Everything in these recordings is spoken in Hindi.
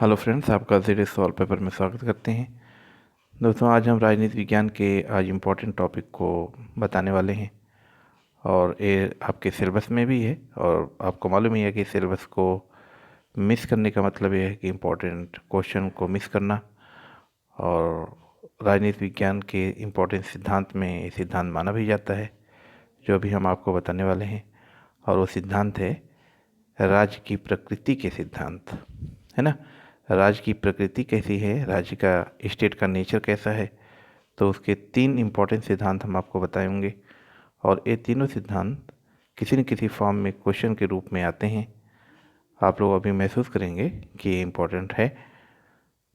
हेलो फ्रेंड्स, आपका ज़ेड सॉल्व पेपर में स्वागत करते हैं। दोस्तों, आज हम राजनीति विज्ञान के आज इम्पोर्टेंट टॉपिक को बताने वाले हैं और ये आपके सिलेबस में भी है। और आपको मालूम ही है कि सिलेबस को मिस करने का मतलब ये है कि इम्पोर्टेंट क्वेश्चन को मिस करना। और राजनीति विज्ञान के इम्पोर्टेंट सिद्धांत में ये सिद्धांत माना भी जाता है जो अभी हम आपको बताने वाले हैं। और वो सिद्धांत है राज्य की प्रकृति के सिद्धांत, है ना। राज्य की प्रकृति कैसी है, राज्य का स्टेट का नेचर कैसा है, तो उसके 3 इम्पोर्टेंट सिद्धांत हम आपको बताएंगे। और ये तीनों सिद्धांत किसी न किसी फॉर्म में क्वेश्चन के रूप में आते हैं। आप लोग अभी महसूस करेंगे कि ये इम्पोर्टेंट है।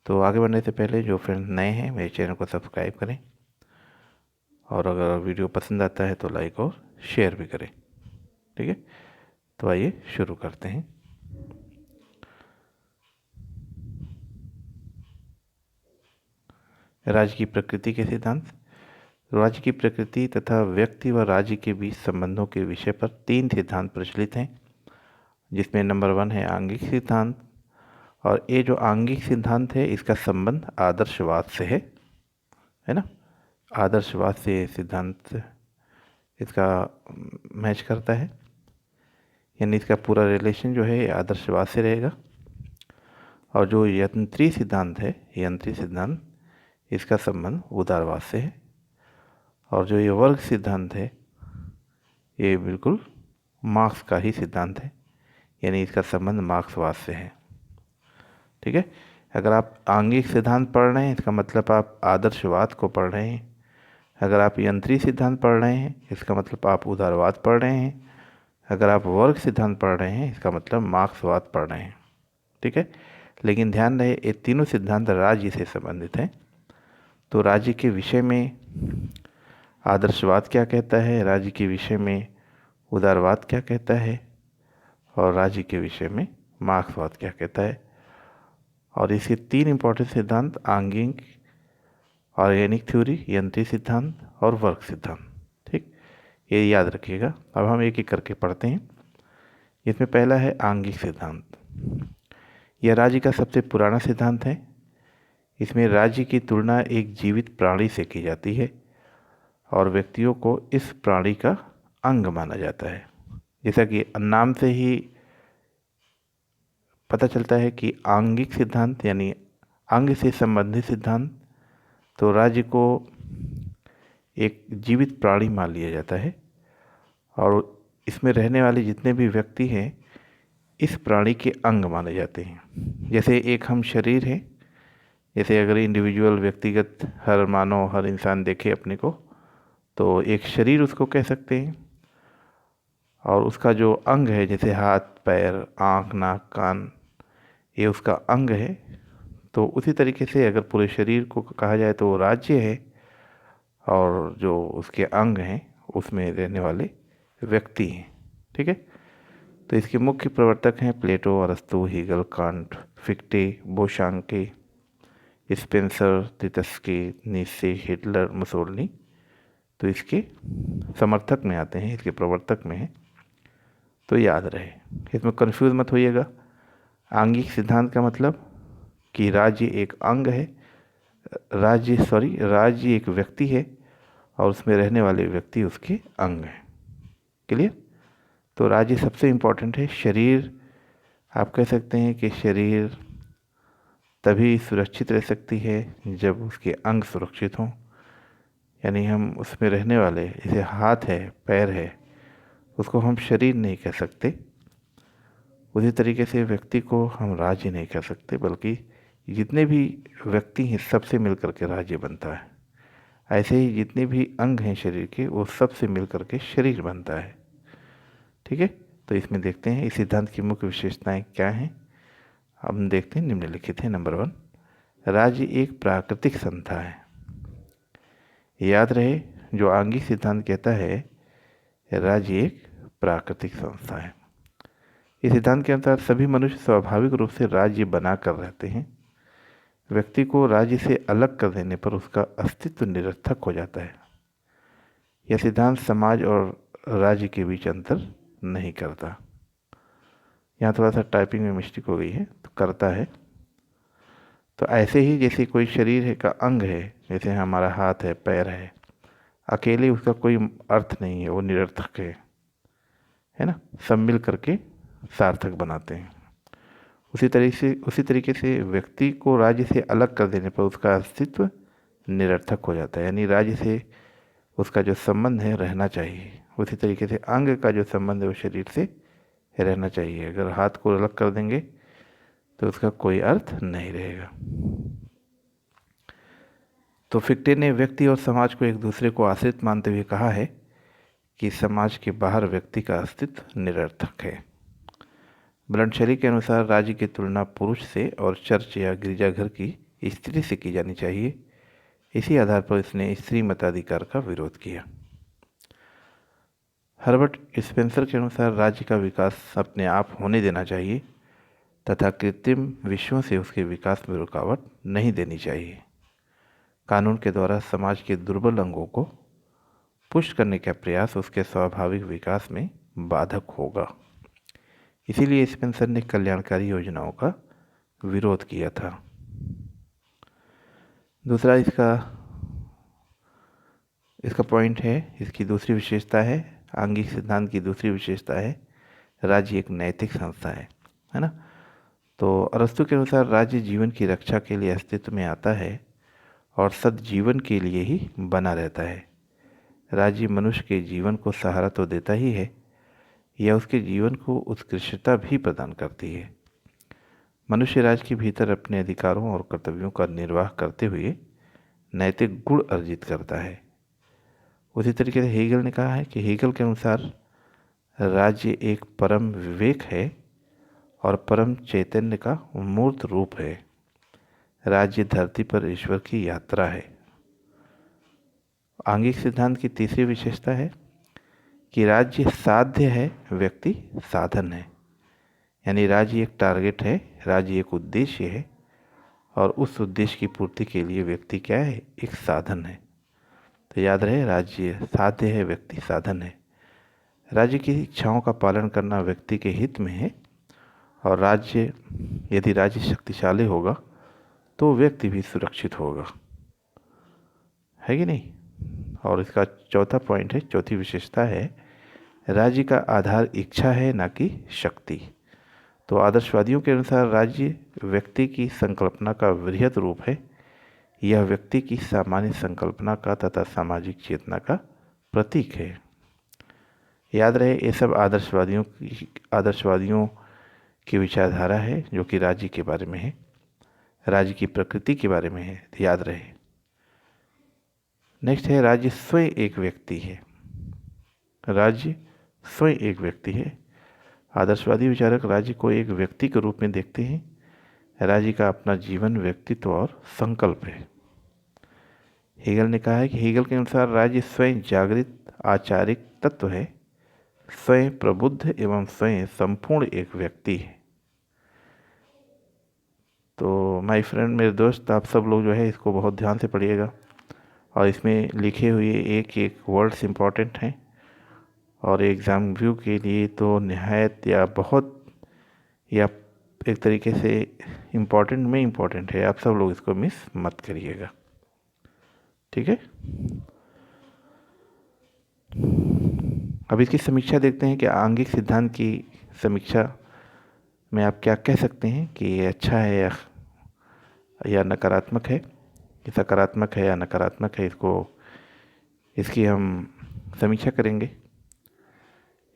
तो आगे बढ़ने से पहले जो फ्रेंड्स नए हैं, मेरे चैनल को सब्सक्राइब करें और अगर वीडियो पसंद आता है तो लाइक और शेयर भी करें। ठीक है, तो आइए शुरू करते हैं। राज्य की प्रकृति के सिद्धांत। राज्य की प्रकृति तथा व्यक्ति व राज्य के बीच संबंधों के विषय पर 3 सिद्धांत प्रचलित हैं, जिसमें नंबर 1 है आंगिक सिद्धांत। और ये जो आंगिक सिद्धांत है इसका संबंध आदर्शवाद से है ना। आदर्शवाद से सिद्धांत इसका मैच करता है, यानी इसका पूरा रिलेशन जो है आदर्शवाद से रहेगा। और जो यंत्री सिद्धांत है, यंत्री सिद्धांत, इसका संबंध उदारवाद से है। और जो ये वर्ग सिद्धांत है ये बिल्कुल मार्क्स का ही सिद्धांत है, यानी इसका संबंध मार्क्सवाद से है। ठीक है, अगर आप आंगिक सिद्धांत पढ़ रहे हैं इसका मतलब आप आदर्शवाद को पढ़ रहे हैं। अगर आप यंत्री सिद्धांत पढ़ रहे हैं इसका मतलब आप उदारवाद पढ़ रहे हैं। अगर आप वर्ग सिद्धांत पढ़ रहे हैं इसका मतलब मार्क्सवाद पढ़ रहे हैं। ठीक है, लेकिन ध्यान रहे ये तीनों सिद्धांत राज्य से संबंधित हैं। तो राज्य के विषय में आदर्शवाद क्या कहता है, राज्य के विषय में उदारवाद क्या कहता है, और राज्य के विषय में मार्क्सवाद क्या कहता है। और इसके 3 इम्पोर्टेंट सिद्धांत आंगिक, ऑर्गेनिक थ्योरी, यंत्री सिद्धांत और वर्ग सिद्धांत। ठीक, ये याद रखिएगा। अब हम एक एक करके पढ़ते हैं। इसमें पहला है आंगिक सिद्धांत। यह राज्य का सबसे पुराना सिद्धांत है। इसमें राज्य की तुलना एक जीवित प्राणी से की जाती है और व्यक्तियों को इस प्राणी का अंग माना जाता है। जैसा कि नाम से ही पता चलता है कि आंगिक सिद्धांत यानी अंग से संबंधित सिद्धांत, तो राज्य को एक जीवित प्राणी मान लिया जाता है और इसमें रहने वाले जितने भी व्यक्ति हैं इस प्राणी के अंग माने जाते हैं। जैसे एक हम शरीर हैं, जैसे अगर इंडिविजुअल व्यक्तिगत हर मानव हर इंसान देखे अपने को तो एक शरीर उसको कह सकते हैं। और उसका जो अंग है जैसे हाथ पैर आँख नाक कान, ये उसका अंग है। तो उसी तरीके से अगर पूरे शरीर को कहा जाए तो वो राज्य है और जो उसके अंग हैं उसमें रहने वाले व्यक्ति हैं। ठीक है, तो इसके मुख्य प्रवर्तक हैं प्लेटो, अरस्तु, Hegel, Kant, Fichte, Bosanquet, Spencer, Treitschke, Nietzsche, Hitler, Mussolini. तो इसके समर्थक में आते हैं, इसके प्रवर्तक में हैं, तो याद रहे। इसमें कंफ्यूज मत होइएगा। आंगिक सिद्धांत का मतलब कि राज्य एक अंग है, राज्य एक व्यक्ति है और उसमें रहने वाले व्यक्ति उसके अंग हैं। क्लियर। तो राज्य सबसे इम्पोर्टेंट है। शरीर आप कह सकते हैं कि शरीर तभी सुरक्षित रह सकती है जब उसके अंग सुरक्षित हों, यानी हम उसमें रहने वाले जैसे हाथ है पैर है उसको हम शरीर नहीं कह सकते। उसी तरीके से व्यक्ति को हम राज्य नहीं कह सकते, बल्कि जितने भी व्यक्ति हैं सबसे मिलकर के राज्य बनता है। ऐसे ही जितने भी अंग हैं शरीर के वो सबसे मिलकर के शरीर बनता है। ठीक है, तो इसमें देखते हैं इस सिद्धांत की मुख्य विशेषताएं क्या हैं। अब हम देखते हैं, निम्नलिखित है। नंबर 1, राज्य एक प्राकृतिक संस्था है। याद रहे, जो आंगिक सिद्धांत कहता है राज्य एक प्राकृतिक संस्था है। इस सिद्धांत के अनुसार सभी मनुष्य स्वाभाविक रूप से राज्य बनाकर रहते हैं। व्यक्ति को राज्य से अलग कर देने पर उसका अस्तित्व निरर्थक हो जाता है। यह सिद्धांत समाज और राज्य के बीच अंतर नहीं करता। यहाँ थोड़ा सा टाइपिंग में मिस्टेक हो गई है, तो करता है। तो ऐसे ही जैसे कोई शरीर है का अंग है, जैसे हमारा हाथ है, पैर है, अकेले उसका कोई अर्थ नहीं है, वो निरर्थक है ना। सब मिल करके सार्थक बनाते हैं। उसी तरीके से व्यक्ति को राज्य से अलग कर देने पर उसका अस्तित्व निरर्थक हो जाता है, यानी राज्य से उसका जो संबंध है रहना चाहिए। उसी तरीके से अंग का जो संबंध है वो शरीर से रहना चाहिए। अगर हाथ को अलग कर देंगे तो उसका कोई अर्थ नहीं रहेगा। तो फिक्टे ने व्यक्ति और समाज को एक दूसरे को आश्रित मानते हुए कहा है कि समाज के बाहर व्यक्ति का अस्तित्व निरर्थक है। ब्लंट के अनुसार राज्य की तुलना पुरुष से और चर्च या गिरजाघर की स्त्री से की जानी चाहिए। इसी आधार पर इसने स्त्री मताधिकार का विरोध किया। हर्बर्ट स्पेंसर के अनुसार राज्य का विकास अपने आप होने देना चाहिए तथा कृत्रिम विषयों से उसके विकास में रुकावट नहीं देनी चाहिए। कानून के द्वारा समाज के दुर्बल अंगों को पुष्ट करने का प्रयास उसके स्वाभाविक विकास में बाधक होगा। इसीलिए स्पेंसर ने कल्याणकारी योजनाओं का विरोध किया था। दूसरा इसका पॉइंट है, इसकी दूसरी विशेषता है, आंगिक सिद्धांत की दूसरी विशेषता है, राज्य एक नैतिक संस्था है ना। तो अरस्तु के अनुसार राज्य जीवन की रक्षा के लिए अस्तित्व में आता है और सद्जीवन के लिए ही बना रहता है। राज्य मनुष्य के जीवन को सहारा तो देता ही है, यह उसके जीवन को उत्कृष्टता भी प्रदान करती है। मनुष्य राज्य के भीतर अपने अधिकारों और कर्तव्यों का निर्वाह करते हुए नैतिक गुण अर्जित करता है। उसी तरीके से हेगल ने कहा है कि हेगल के अनुसार राज्य एक परम विवेक है और परम चैतन्य का मूर्त रूप है। राज्य धरती पर ईश्वर की यात्रा है। आंगिक सिद्धांत की तीसरी विशेषता है कि राज्य साध्य है, व्यक्ति साधन है। यानी राज्य एक टारगेट है, राज्य एक उद्देश्य है और उस उद्देश्य की पूर्ति के लिए व्यक्ति क्या है, एक साधन है। तो याद रहे, राज्य साध्य है, व्यक्ति साधन है। राज्य की इच्छाओं का पालन करना व्यक्ति के हित में है और यदि राज्य शक्तिशाली होगा तो व्यक्ति भी सुरक्षित होगा, है कि नहीं। और इसका चौथा पॉइंट है, चौथी विशेषता है, राज्य का आधार इच्छा है ना कि शक्ति। तो आदर्शवादियों के अनुसार राज्य व्यक्ति की संकल्पना का वृहद रूप है। यह व्यक्ति की सामान्य संकल्पना का तथा सामाजिक चेतना का प्रतीक है। याद रहे, ये सब आदर्शवादियों की विचारधारा है जो कि राज्य के बारे में है, राज्य की प्रकृति के बारे में है, याद रहे। नेक्स्ट है, राज्य स्वयं एक व्यक्ति है। राज्य स्वयं एक व्यक्ति है। आदर्शवादी विचारक राज्य को एक व्यक्ति के रूप में देखते हैं। राज्य का अपना जीवन, व्यक्तित्व और संकल्प है। हेगल ने कहा है कि हेगल के अनुसार राज्य स्वयं जागृत आचारिक तत्व है, स्वयं प्रबुद्ध एवं स्वयं संपूर्ण एक व्यक्ति है। तो माय फ्रेंड, मेरे दोस्त, आप सब लोग जो है इसको बहुत ध्यान से पढ़िएगा और इसमें लिखे हुए एक एक वर्ड्स इम्पॉर्टेंट हैं और एग्ज़ाम व्यू के लिए तो निहायत या एक तरीके से इम्पॉर्टेंट है। आप सब लोग इसको मिस मत करिएगा, ठीक है। अब इसकी समीक्षा देखते हैं कि आंगिक सिद्धांत की समीक्षा में आप क्या कह सकते हैं कि ये अच्छा है या नकारात्मक है, कि सकारात्मक है या नकारात्मक है। इसकी हम समीक्षा करेंगे।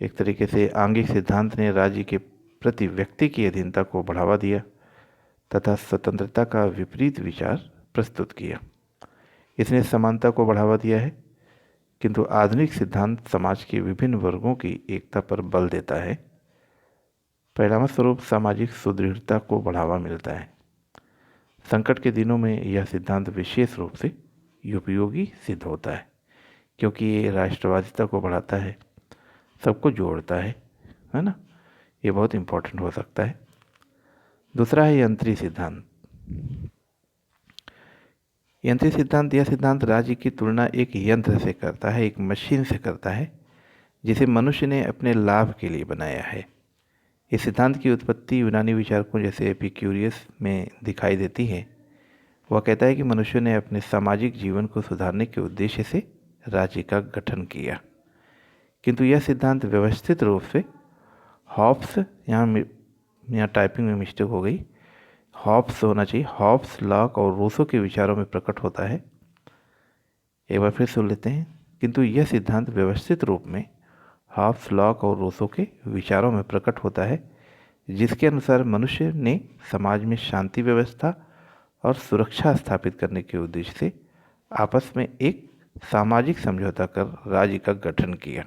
एक तरीके से आंगिक सिद्धांत ने राज्य के प्रति व्यक्ति की अधीनता को बढ़ावा दिया तथा स्वतंत्रता का विपरीत विचार प्रस्तुत किया। इसने समानता को बढ़ावा दिया है, किंतु आधुनिक सिद्धांत समाज के विभिन्न वर्गों की एकता पर बल देता है। परिणामस्वरूप सामाजिक सुदृढ़ता को बढ़ावा मिलता है। संकट के दिनों में यह सिद्धांत विशेष रूप से उपयोगी सिद्ध होता है, क्योंकि ये राष्ट्रवादिता को बढ़ाता है, सबको जोड़ता है ना। ये बहुत इम्पोर्टेंट हो सकता है। दूसरा है यंत्री सिद्धांत। यंत्री सिद्धांत, यह सिद्धांत राज्य की तुलना एक यंत्र से करता है, एक मशीन से करता है जिसे मनुष्य ने अपने लाभ के लिए बनाया है। इस सिद्धांत की उत्पत्ति यूनानी विचारकों जैसे एपिक्यूरियस में दिखाई देती है। वह कहता है कि मनुष्य ने अपने सामाजिक जीवन को सुधारने के उद्देश्य से राज्य का गठन किया, किंतु यह सिद्धांत व्यवस्थित रूप से हॉब्स, यहाँ टाइपिंग में मिस्टेक हो गई, हॉब्स होना चाहिए, हॉब्स, लॉक और रूसो के विचारों में प्रकट होता है। एक बार फिर सुन लेते हैं। किंतु यह सिद्धांत व्यवस्थित रूप में हॉब्स, लॉक और रूसो के विचारों में प्रकट होता है, जिसके अनुसार मनुष्य ने समाज में शांति व्यवस्था और सुरक्षा स्थापित करने के उद्देश्य से आपस में एक सामाजिक समझौता कर राज्य का गठन किया।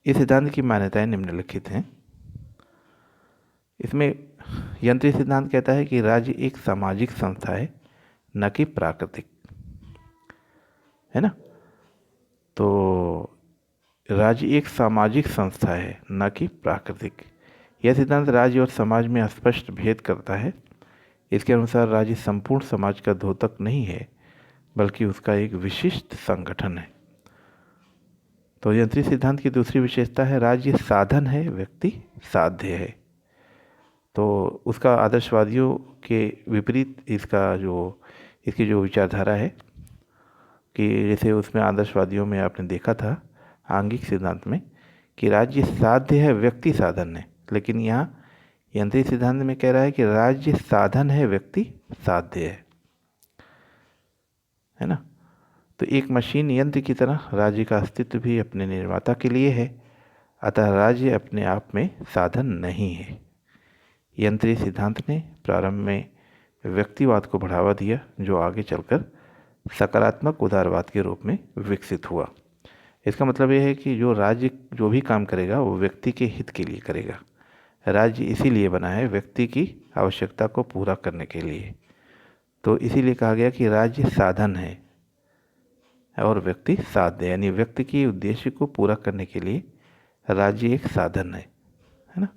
इस सिद्धांत की मान्यताएं निम्नलिखित हैं। इसमें यंत्री सिद्धांत कहता है कि राज्य एक सामाजिक संस्था है, न कि प्राकृतिक, है ना। तो राज्य एक सामाजिक संस्था है, न कि प्राकृतिक। यह सिद्धांत राज्य और समाज में स्पष्ट भेद करता है। इसके अनुसार राज्य संपूर्ण समाज का द्योतक नहीं है, बल्कि उसका एक विशिष्ट संगठन है। तो यंत्री सिद्धांत की दूसरी विशेषता है राज्य साधन है, व्यक्ति साध्य है। तो उसका आदर्शवादियों के विपरीत इसकी जो विचारधारा है कि जैसे उसमें आदर्शवादियों में आपने देखा था आंगिक सिद्धांत में कि राज्य साध्य है, व्यक्ति साधन है, लेकिन यहाँ यंत्री सिद्धांत में कह रहा है कि राज्य साधन है, व्यक्ति साध्य है ना। तो एक मशीन यंत्र की तरह राज्य का अस्तित्व भी अपने निर्माता के लिए है, अतः राज्य अपने आप में साधन नहीं है। यंत्री सिद्धांत ने प्रारंभ में व्यक्तिवाद को बढ़ावा दिया, जो आगे चलकर सकारात्मक उदारवाद के रूप में विकसित हुआ। इसका मतलब यह है कि जो राज्य जो भी काम करेगा वो व्यक्ति के हित के लिए करेगा। राज्य इसीलिए बना है, व्यक्ति की आवश्यकता को पूरा करने के लिए। तो इसीलिए कहा गया कि राज्य साधन है और व्यक्ति साध्य, यानी व्यक्ति के उद्देश्य को पूरा करने के लिए राज्य एक साधन है ना।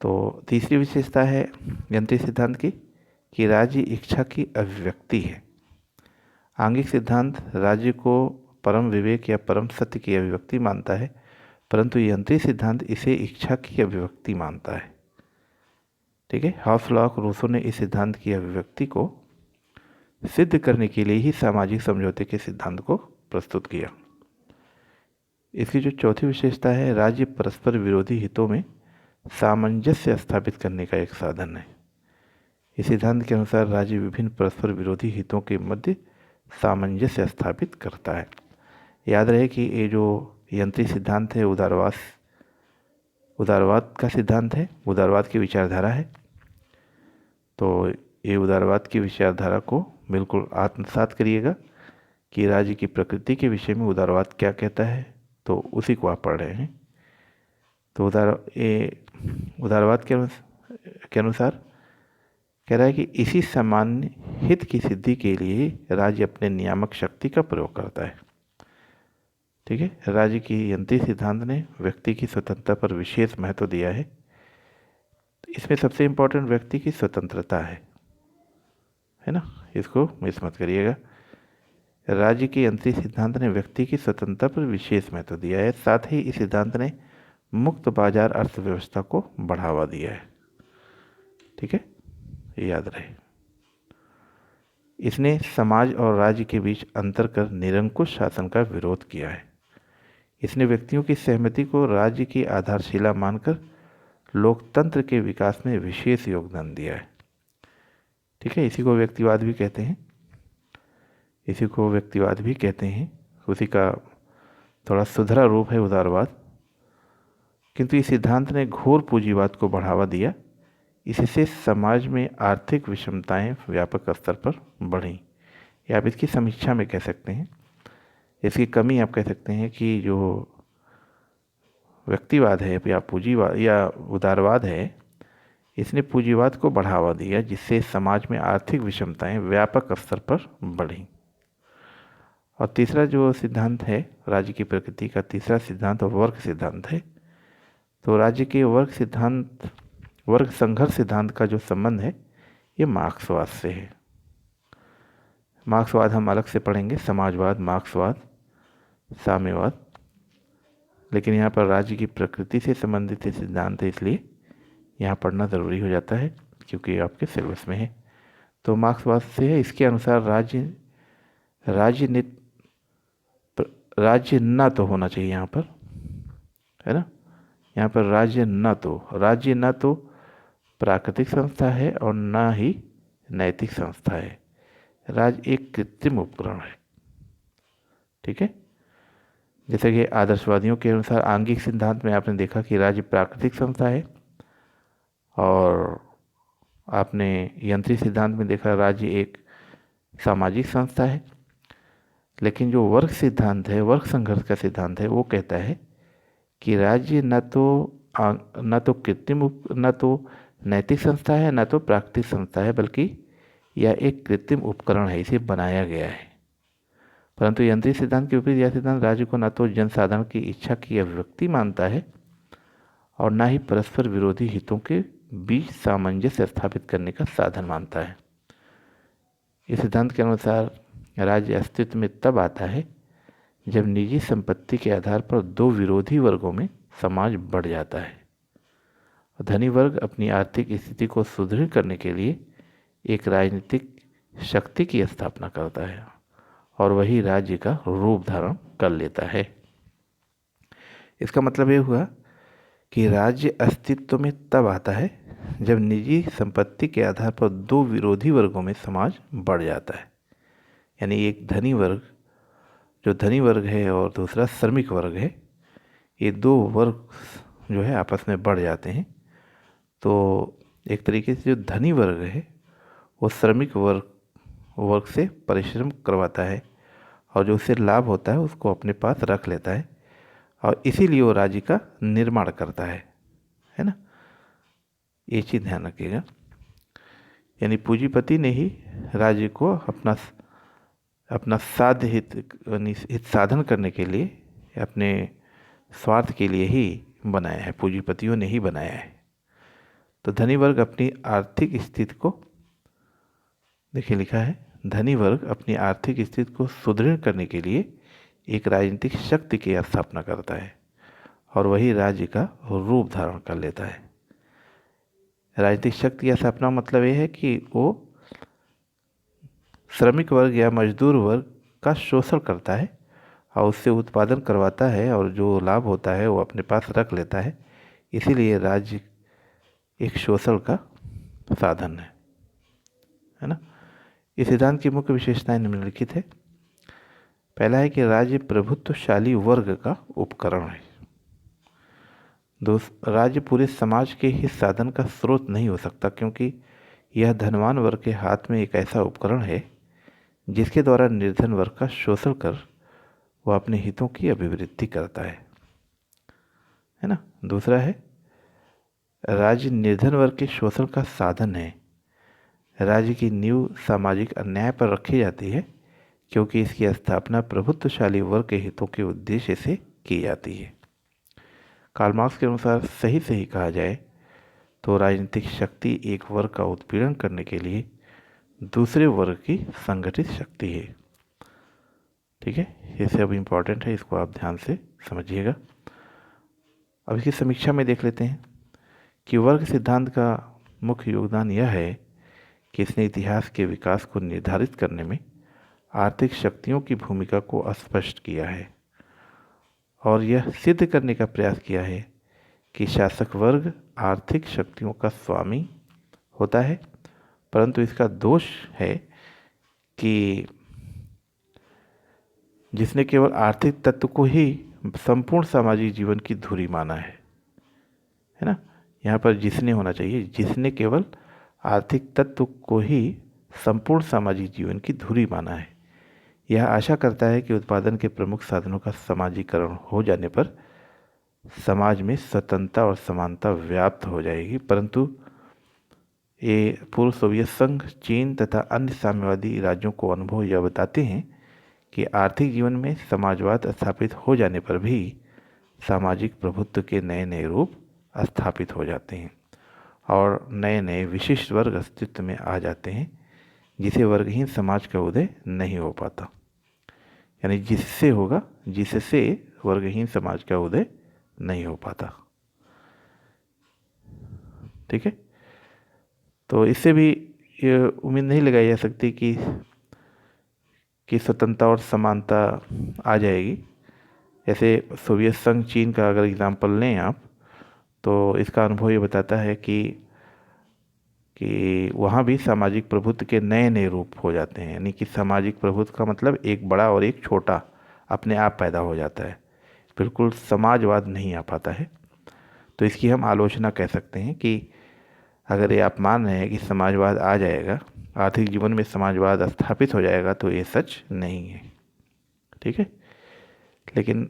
तो तीसरी विशेषता है यंत्री सिद्धांत की कि राज्य इच्छा की अभिव्यक्ति है। आंगिक सिद्धांत राज्य को परम विवेक या परम सत्य की अभिव्यक्ति मानता है, परंतु यंत्री सिद्धांत इसे इच्छा की अभिव्यक्ति मानता है। ठीक है। हॉब्स, लॉक, रूसो ने इस सिद्धांत की अभिव्यक्ति को सिद्ध करने के लिए ही सामाजिक समझौते के सिद्धांत को प्रस्तुत किया। इसकी जो चौथी विशेषता है, राज्य परस्पर विरोधी हितों में सामंजस्य स्थापित करने का एक साधन है। इस सिद्धांत के अनुसार राज्य विभिन्न परस्पर विरोधी हितों के मध्य सामंजस्य स्थापित करता है। याद रहे कि ये जो यंत्री सिद्धांत है उदारवाद का सिद्धांत है, उदारवाद की विचारधारा है। तो ये उदारवाद की विचारधारा को बिल्कुल आत्मसात करिएगा कि राज्य की प्रकृति के विषय में उदारवाद क्या कहता है, तो उसी को आप पढ़ रहे हैं। तो उदारवाद के अनुसार कह रहा है कि इसी सामान्य हित की सिद्धि के लिए राज्य अपने नियामक शक्ति का प्रयोग करता है। ठीक है। राज्य की यंत्री सिद्धांत ने व्यक्ति की स्वतंत्रता पर विशेष महत्व दिया है। इसमें सबसे इम्पोर्टेंट व्यक्ति की स्वतंत्रता है ना, इसको मिस मत करिएगा। राज्य के यंत्री सिद्धांत ने व्यक्ति की स्वतंत्रता पर विशेष महत्व दिया है। साथ ही इस सिद्धांत ने मुक्त बाजार अर्थव्यवस्था को बढ़ावा दिया है। ठीक है, ये याद रहे। इसने समाज और राज्य के बीच अंतर कर निरंकुश शासन का विरोध किया है। इसने व्यक्तियों की सहमति को राज्य की आधारशिला मानकर लोकतंत्र के विकास में विशेष योगदान दिया है। ठीक है, इसी को व्यक्तिवाद भी कहते हैं। उसी का थोड़ा सुधरा रूप है उदारवाद। किंतु इस सिद्धांत ने घोर पूंजीवाद को बढ़ावा दिया। इससे समाज में आर्थिक विषमताएं व्यापक स्तर पर बढ़ीं, या आप इसकी समीक्षा में कह सकते हैं। इसकी कमी आप कह सकते हैं कि जो व्यक्तिवाद है या पूंजीवाद या उदारवाद है, इसने पूंजीवाद को बढ़ावा दिया, जिससे समाज में आर्थिक विषमताएं व्यापक स्तर पर बढ़ीं। और तीसरा जो सिद्धांत है राज्य की प्रकृति का, तीसरा सिद्धांत वर्ग सिद्धांत है। तो राज्य के वर्ग संघर्ष सिद्धांत का जो संबंध है ये मार्क्सवाद से है। मार्क्सवाद हम अलग से पढ़ेंगे, समाजवाद, मार्क्सवाद, साम्यवाद, लेकिन यहाँ पर राज्य की प्रकृति से संबंधित सिद्धांत है, इसलिए यहाँ पढ़ना ज़रूरी हो जाता है क्योंकि आपके सिलेबस में है। तो मार्क्सवाद से है। इसके अनुसार राज्य न तो होना चाहिए यहाँ पर, है ना। यहाँ पर राज्य न तो प्राकृतिक संस्था है और न ही नैतिक संस्था है। राज्य एक कृत्रिम उपकरण है। ठीक है। जैसे कि आदर्शवादियों के अनुसार आंगिक सिद्धांत में आपने देखा कि राज्य प्राकृतिक संस्था है, और आपने यंत्री सिद्धांत में देखा राज्य एक सामाजिक संस्था है। लेकिन जो वर्ग सिद्धांत है, वर्ग संघर्ष का सिद्धांत है, वो कहता है कि राज्य न तो नैतिक संस्था है, न तो प्राकृतिक संस्था है, बल्कि यह एक कृत्रिम उपकरण है, इसे बनाया गया है। परंतु यंत्री सिद्धांत के विपरीत यह सिद्धांत राज्य को न तो जनसाधारण की इच्छा की अभिव्यक्ति मानता है और न ही परस्पर विरोधी हितों के बीच सामंजस्य स्थापित करने का साधन मानता है। इस सिद्धांत के अनुसार राज्य अस्तित्व में तब आता है जब निजी संपत्ति के आधार पर दो विरोधी वर्गों में समाज बढ़ जाता है। धनी वर्ग अपनी आर्थिक स्थिति को सुदृढ़ करने के लिए एक राजनीतिक शक्ति की स्थापना करता है और वही राज्य का रूप धारण कर लेता है। इसका मतलब ये हुआ कि राज्य अस्तित्व में तब आता है जब निजी संपत्ति के आधार पर दो विरोधी वर्गों में समाज बढ़ जाता है। यानी एक धनी वर्ग, जो धनी वर्ग है, और दूसरा श्रमिक वर्ग है, ये दो वर्ग जो है आपस में बढ़ जाते हैं। तो एक तरीके से जो धनी वर्ग है वो श्रमिक वर्ग से परिश्रम करवाता है और जो उससे लाभ होता है उसको अपने पास रख लेता है, और इसीलिए वो राज्य का निर्माण करता है ना। ये चीज़ ध्यान रखिएगा। यानी पूंजीपति ने ही राज्य को अपना साध्य हित साधन करने के लिए, अपने स्वार्थ के लिए ही बनाया है, पूंजीपतियों ने ही बनाया है। तो धनी वर्ग अपनी आर्थिक स्थिति को, देखिए लिखा है, धनी वर्ग अपनी आर्थिक स्थिति को सुदृढ़ करने के लिए एक राजनीतिक शक्ति की स्थापना करता है और वही राज्य का रूप धारण कर लेता है। राजनीतिक शक्ति की स्थापना मतलब ये है कि वो श्रमिक वर्ग या मजदूर वर्ग का शोषण करता है और उससे उत्पादन करवाता है, और जो लाभ होता है वो अपने पास रख लेता है। इसीलिए राज्य एक शोषण का साधन है ना। इस सिद्धांत की मुख्य विशेषताएं निम्नलिखित है। पहला है कि राज्य प्रभुत्वशाली वर्ग का उपकरण है। राज्य पूरे समाज के हित साधन का स्रोत नहीं हो सकता, क्योंकि यह धनवान वर्ग के हाथ में एक ऐसा उपकरण है जिसके द्वारा निर्धन वर्ग का शोषण कर वह अपने हितों की अभिवृद्धि करता है ना। दूसरा है, राज्य निर्धन वर्ग के शोषण का साधन है। राज्य की नींव सामाजिक अन्याय पर रखी जाती है क्योंकि इसकी स्थापना प्रभुत्वशाली वर्ग के हितों के उद्देश्य से की जाती है। कार्ल मार्क्स के अनुसार सही कहा जाए तो राजनीतिक शक्ति एक वर्ग का उत्पीड़न करने के लिए दूसरे वर्ग की संगठित शक्ति है। ठीक है, ये सब इम्पॉर्टेंट है, इसको आप ध्यान से समझिएगा। अब इसकी समीक्षा में देख लेते हैं कि वर्ग सिद्धांत का मुख्य योगदान यह है कि इसने इतिहास के विकास को निर्धारित करने में आर्थिक शक्तियों की भूमिका को स्पष्ट किया है और यह सिद्ध करने का प्रयास किया है कि शासक वर्ग आर्थिक शक्तियों का स्वामी होता है, परंतु इसका दोष है कि जिसने केवल आर्थिक तत्व को ही संपूर्ण सामाजिक जीवन की धुरी माना है ना। यहाँ पर जिसने होना चाहिए, जिसने केवल आर्थिक तत्व को ही संपूर्ण सामाजिक जीवन की धुरी माना है। यह आशा करता है कि उत्पादन के प्रमुख साधनों का समाजीकरण हो जाने पर समाज में स्वतंत्रता और समानता व्याप्त हो जाएगी, परंतु ये पूर्व सोवियत संघ, चीन तथा अन्य साम्यवादी राज्यों को अनुभव यह बताते हैं कि आर्थिक जीवन में समाजवाद स्थापित हो जाने पर भी सामाजिक प्रभुत्व के नए नए रूप स्थापित हो जाते हैं और नए नए विशिष्ट वर्ग अस्तित्व में आ जाते हैं जिसे वर्गहीन समाज का उदय नहीं हो पाता। यानी जिससे होगा, जिससे वर्गहीन समाज का उदय नहीं हो पाता। ठीक है, तो इससे भी ये उम्मीद नहीं लगाई जा सकती कि स्वतंत्रता और समानता आ जाएगी। जैसे सोवियत संघ चीन का अगर एग्ज़ाम्पल लें आप, तो इसका अनुभव ये बताता है कि वहाँ भी सामाजिक प्रभुत्व के नए नए रूप हो जाते हैं। यानी कि सामाजिक प्रभुत्व का मतलब एक बड़ा और एक छोटा अपने आप पैदा हो जाता है, बिल्कुल समाजवाद नहीं आ पाता है। तो इसकी हम आलोचना कह सकते हैं कि अगर ये आप मान रहे हैं कि समाजवाद आ जाएगा, आर्थिक जीवन में समाजवाद स्थापित हो जाएगा, तो ये सच नहीं है। ठीक है, लेकिन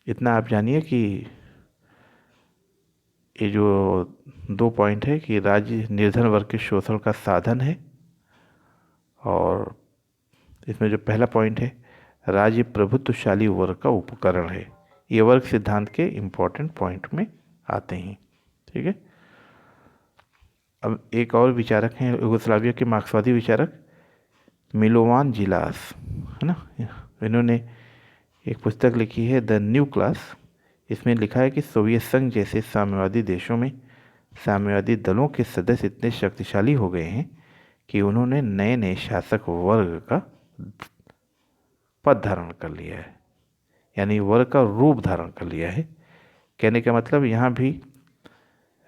इतना आप जानिए कि ये जो 2 पॉइंट है कि राज्य निर्धन वर्ग के शोषण का साधन है, और इसमें जो पहला पॉइंट है राज्य प्रभुत्वशाली वर्ग का उपकरण है, ये वर्ग सिद्धांत के इम्पोर्टेंट पॉइंट में आते हैं। ठीक है, अब एक और विचारक हैं यूगोस्लाविया के मार्क्सवादी विचारक मिलोवान जिलास, है ना। इन्होंने एक पुस्तक लिखी है द न्यू क्लास। इसमें लिखा है कि सोवियत संघ जैसे साम्यवादी देशों में साम्यवादी दलों के सदस्य इतने शक्तिशाली हो गए हैं कि उन्होंने नए नए शासक वर्ग का पद धारण कर लिया है, यानी वर्ग का रूप धारण कर लिया है। कहने का मतलब यहाँ भी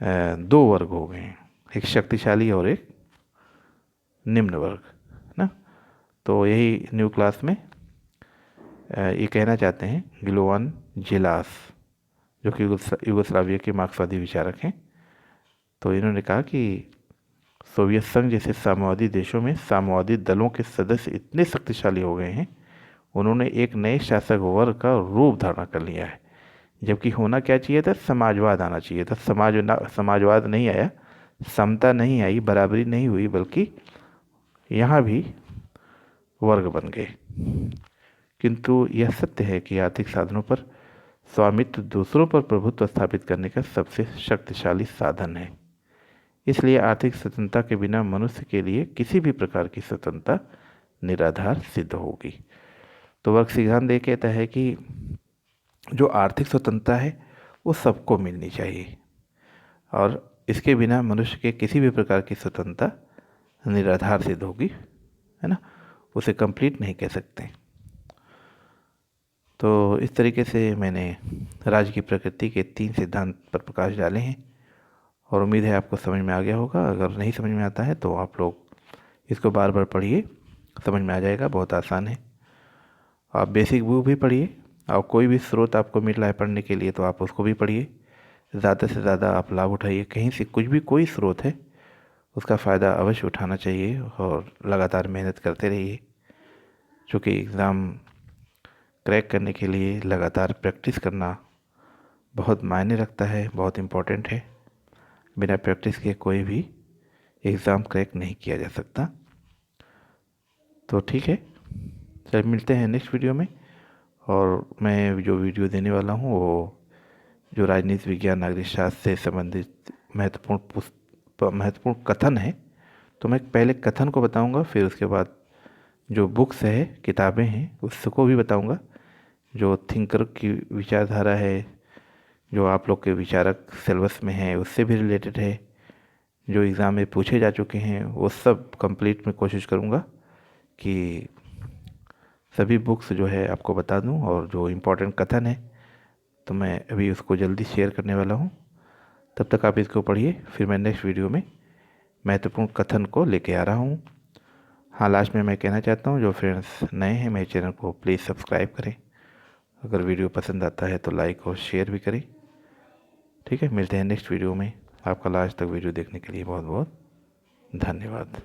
2 वर्ग हो गए हैं, एक शक्तिशाली और एक निम्न वर्ग, ना। तो यही न्यू क्लास में ये कहना चाहते हैं गिलोवान जिलास, जो कि यूगोस्लाविया के मार्क्सवादी विचारक हैं। तो इन्होंने कहा कि सोवियत संघ जैसे साम्यवादी देशों में साम्यवादी दलों के सदस्य इतने शक्तिशाली हो गए हैं, उन्होंने एक नए शासक वर्ग का रूप धारण कर लिया है। जबकि होना क्या चाहिए था, समाजवाद आना चाहिए था। समाजवाद नहीं आया, समता नहीं आई, बराबरी नहीं हुई, बल्कि यहाँ भी वर्ग बन गए। किंतु यह सत्य है कि आर्थिक साधनों पर स्वामित्व दूसरों पर प्रभुत्व स्थापित करने का सबसे शक्तिशाली साधन है। इसलिए आर्थिक स्वतंत्रता के बिना मनुष्य के लिए किसी भी प्रकार की स्वतंत्रता निराधार सिद्ध होगी। तो वर्ग सिद्धांत ये कहता है कि जो आर्थिक स्वतंत्रता है वो सबको मिलनी चाहिए, और इसके बिना मनुष्य के किसी भी प्रकार की स्वतंत्रता निराधार सिद्ध होगी, है ना, उसे कंप्लीट नहीं कह सकते। तो इस तरीके से मैंने राज्य की प्रकृति के 3 सिद्धांत पर प्रकाश डाले हैं, और उम्मीद है आपको समझ में आ गया होगा। अगर नहीं समझ में आता है तो आप लोग इसको बार बार पढ़िए, समझ में आ जाएगा, बहुत आसान है। आप बेसिक बुक भी पढ़िए, और कोई भी स्रोत आपको मिल रहा है पढ़ने के लिए तो आप उसको भी पढ़िए। ज़्यादा से ज़्यादा आप लाभ उठाइए, कहीं से कुछ भी कोई स्रोत है उसका फ़ायदा अवश्य उठाना चाहिए, और लगातार मेहनत करते रहिए, क्योंकि एग्ज़ाम क्रैक करने के लिए लगातार प्रैक्टिस करना बहुत मायने रखता है, बहुत इम्पोर्टेंट है। बिना प्रैक्टिस के कोई भी एग्ज़ाम क्रैक नहीं किया जा सकता। तो ठीक है, चल मिलते हैं नेक्स्ट वीडियो में। और मैं जो वीडियो देने वाला हूँ वो जो राजनीति विज्ञान नागरिक शास्त्र से संबंधित महत्वपूर्ण कथन है, तो मैं पहले कथन को बताऊंगा, फिर उसके बाद जो बुक्स है, किताबें हैं, उसको भी बताऊंगा। जो थिंकर की विचारधारा है, जो आप लोग के विचारक सिलेबस में है, उससे भी रिलेटेड है, जो एग्ज़ाम में पूछे जा चुके हैं, वो सब कंप्लीट में कोशिश करूँगा कि सभी बुक्स जो है आपको बता दूं। और जो इम्पोर्टेंट कथन है तो मैं अभी उसको जल्दी शेयर करने वाला हूं, तब तक आप इसको पढ़िए। फिर मैं नेक्स्ट वीडियो में महत्वपूर्ण कथन को लेके आ रहा हूं। हाँ, लास्ट में मैं कहना चाहता हूं, जो फ्रेंड्स नए हैं मेरे चैनल को प्लीज़ सब्सक्राइब करें। अगर वीडियो पसंद आता है तो लाइक और शेयर भी करें। ठीक है, मिलते हैं नेक्स्ट वीडियो में। आपका लास्ट तक वीडियो देखने के लिए बहुत बहुत धन्यवाद।